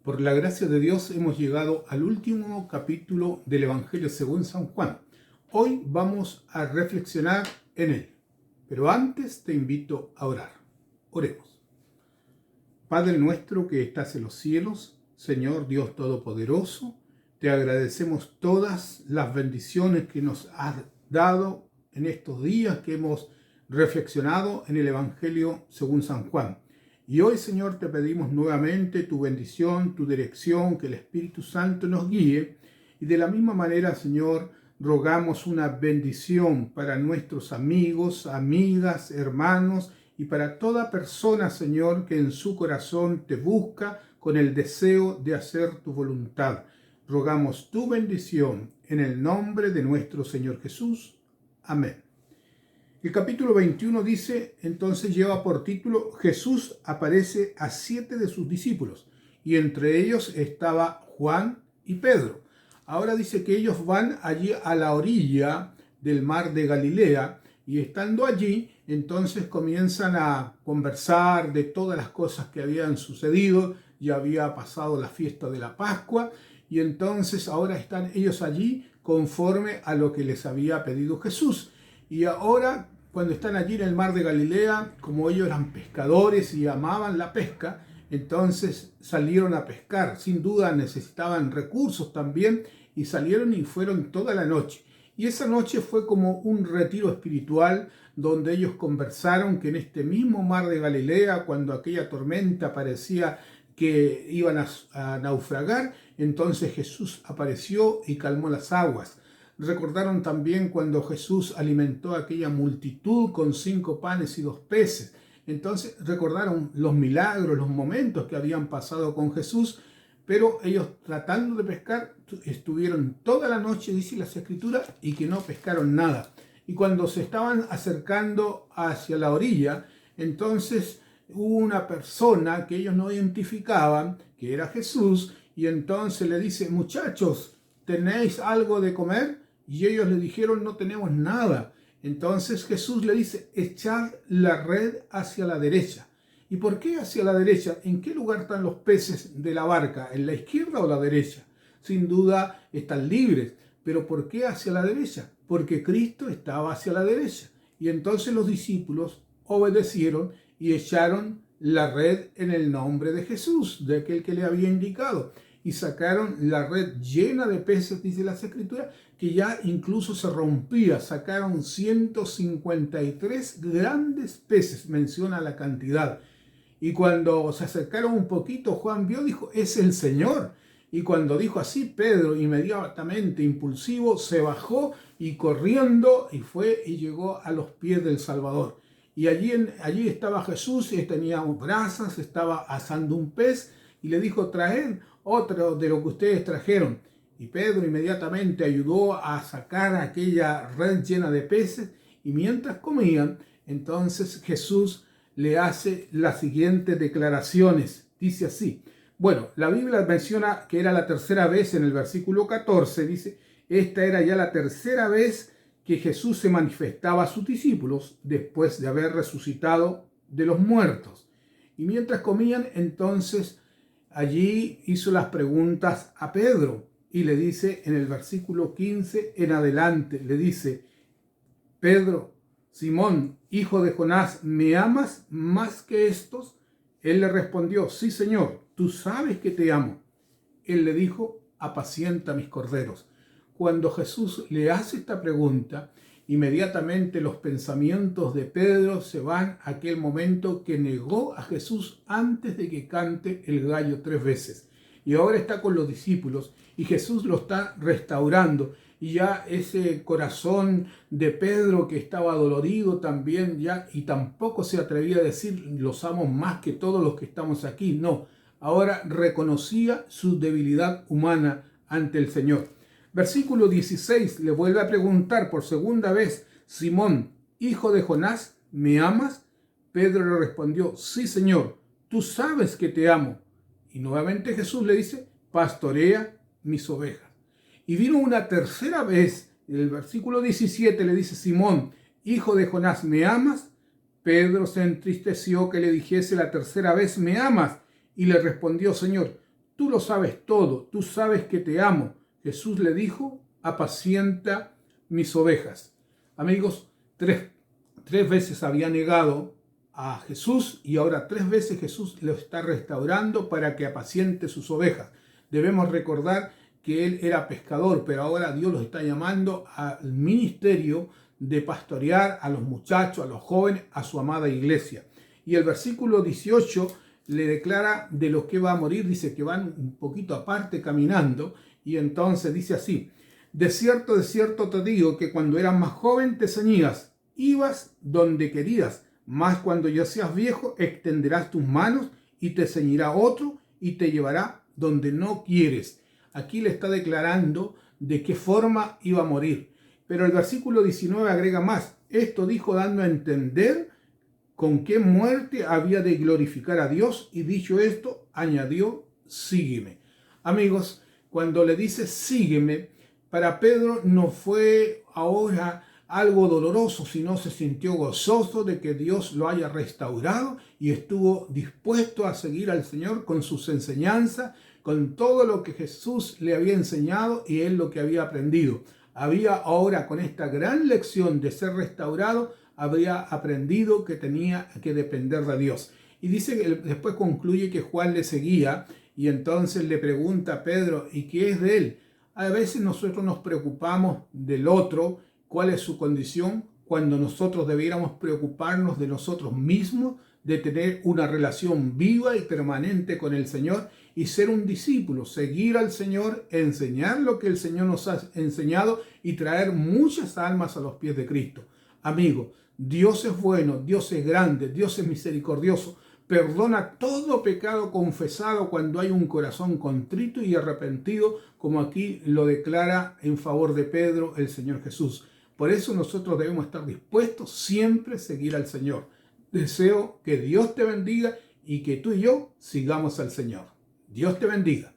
Por la gracia de Dios hemos llegado al último capítulo del Evangelio según San Juan. Hoy vamos a reflexionar en él, pero antes te invito a orar. Oremos. Padre nuestro que estás en los cielos, Señor Dios Todopoderoso, te agradecemos todas las bendiciones que nos has dado en estos días que hemos reflexionado en el Evangelio según San Juan. Y hoy, Señor, te pedimos nuevamente tu bendición, tu dirección, que el Espíritu Santo nos guíe. Y de la misma manera, Señor, rogamos una bendición para nuestros amigos, amigas, hermanos y para toda persona, Señor, que en su corazón te busca con el deseo de hacer tu voluntad. Rogamos tu bendición en el nombre de nuestro Señor Jesús. Amén. El capítulo 21 dice, entonces lleva por título, Jesús aparece a 7 de sus discípulos, y entre ellos estaba Juan y Pedro. Ahora dice que ellos van allí a la orilla del mar de Galilea, y estando allí, entonces comienzan a conversar de todas las cosas que habían sucedido. Ya había pasado la fiesta de la Pascua, y entonces ahora están ellos allí conforme a lo que les había pedido Jesús. Y ahora, cuando están allí en el mar de Galilea, como ellos eran pescadores y amaban la pesca, entonces salieron a pescar. Sin duda necesitaban recursos también y salieron y fueron toda la noche. Y esa noche fue como un retiro espiritual donde ellos conversaron que en este mismo mar de Galilea, cuando aquella tormenta parecía que iban a naufragar, entonces Jesús apareció y calmó las aguas. Recordaron también cuando Jesús alimentó a aquella multitud con 5 panes y 2 peces. Entonces recordaron los milagros, los momentos que habían pasado con Jesús, pero ellos tratando de pescar estuvieron toda la noche, dice las Escrituras, y que no pescaron nada. Y cuando se estaban acercando hacia la orilla, entonces hubo una persona que ellos no identificaban, que era Jesús, y entonces le dice, muchachos, ¿tenéis algo de comer? Y ellos le dijeron, no tenemos nada. Entonces Jesús le dice, echad la red hacia la derecha. ¿Y por qué hacia la derecha? ¿En qué lugar están los peces de la barca? ¿En la izquierda o la derecha? Sin duda están libres. ¿Pero por qué hacia la derecha? Porque Cristo estaba hacia la derecha. Y entonces los discípulos obedecieron y echaron la red en el nombre de Jesús, de aquel que le había indicado. Y sacaron la red llena de peces, dice las Escrituras, que ya incluso se rompía. Sacaron 153 grandes peces, menciona la cantidad. Y cuando se acercaron un poquito, Juan vio, dijo, es el Señor. Y cuando dijo así, Pedro, inmediatamente impulsivo, se bajó y corriendo y fue y llegó a los pies del Salvador. Y allí estaba Jesús, y tenía brasas, estaba asando un pez, y le dijo, traed otro de lo que ustedes trajeron. Y Pedro inmediatamente ayudó a sacar aquella red llena de peces, y mientras comían, entonces Jesús le hace las siguientes declaraciones. Dice así, bueno, la Biblia menciona que era la tercera vez en el versículo 14, dice, esta era ya la tercera vez que Jesús se manifestaba a sus discípulos después de haber resucitado de los muertos. Y mientras comían, entonces allí hizo las preguntas a Pedro y le dice en el versículo 15 en adelante, le dice, Pedro, Simón, hijo de Jonás, ¿me amas más que estos? Él le respondió, sí, Señor, tú sabes que te amo. Él le dijo, apacienta mis corderos. Cuando Jesús le hace esta pregunta, inmediatamente los pensamientos de Pedro se van a aquel momento que negó a Jesús antes de que cante el gallo 3 veces. Y ahora está con los discípulos y Jesús lo está restaurando. Y ya ese corazón de Pedro que estaba dolorido también ya y tampoco se atrevía a decir los amo más que todos los que estamos aquí. No, ahora reconocía su debilidad humana ante el Señor. Versículo 16 le vuelve a preguntar por segunda vez, Simón, hijo de Jonás, ¿me amas? Pedro le respondió, sí, Señor, tú sabes que te amo. Y nuevamente Jesús le dice, pastorea mis ovejas. Y vino una tercera vez, en el versículo 17 le dice, Simón, hijo de Jonás, ¿me amas? Pedro se entristeció que le dijese la tercera vez, ¿me amas? Y le respondió, Señor, tú lo sabes todo, tú sabes que te amo. Jesús le dijo, apacienta mis ovejas. Amigos, tres veces había negado a Jesús y ahora 3 veces Jesús lo está restaurando para que apaciente sus ovejas. Debemos recordar que él era pescador, pero ahora Dios los está llamando al ministerio de pastorear a los muchachos, a los jóvenes, a su amada iglesia. Y el versículo 18 le declara de los que va a morir, dice que van un poquito aparte caminando, y entonces dice así: de cierto te digo que cuando eras más joven te ceñías, ibas donde querías, mas cuando ya seas viejo extenderás tus manos y te ceñirá otro y te llevará donde no quieres. Aquí le está declarando de qué forma iba a morir. Pero el versículo 19 agrega más. Esto dijo dando a entender con qué muerte había de glorificar a Dios, y dicho esto, añadió, sígueme. Amigos, cuando le dice sígueme, para Pedro no fue ahora algo doloroso, sino se sintió gozoso de que Dios lo haya restaurado y estuvo dispuesto a seguir al Señor con sus enseñanzas, con todo lo que Jesús le había enseñado y él lo que había aprendido. Había ahora, con esta gran lección de ser restaurado, habría aprendido que tenía que depender de Dios. Y dice que después concluye que Juan le seguía y entonces le pregunta a Pedro, ¿y qué es de él? A veces nosotros nos preocupamos del otro, cuál es su condición, cuando nosotros debiéramos preocuparnos de nosotros mismos, de tener una relación viva y permanente con el Señor y ser un discípulo, seguir al Señor, enseñar lo que el Señor nos ha enseñado y traer muchas almas a los pies de Cristo. Amigo, Dios es bueno, Dios es grande, Dios es misericordioso. Perdona todo pecado confesado cuando hay un corazón contrito y arrepentido, como aquí lo declara en favor de Pedro el Señor Jesús. Por eso nosotros debemos estar dispuestos siempre a seguir al Señor. Deseo que Dios te bendiga y que tú y yo sigamos al Señor. Dios te bendiga.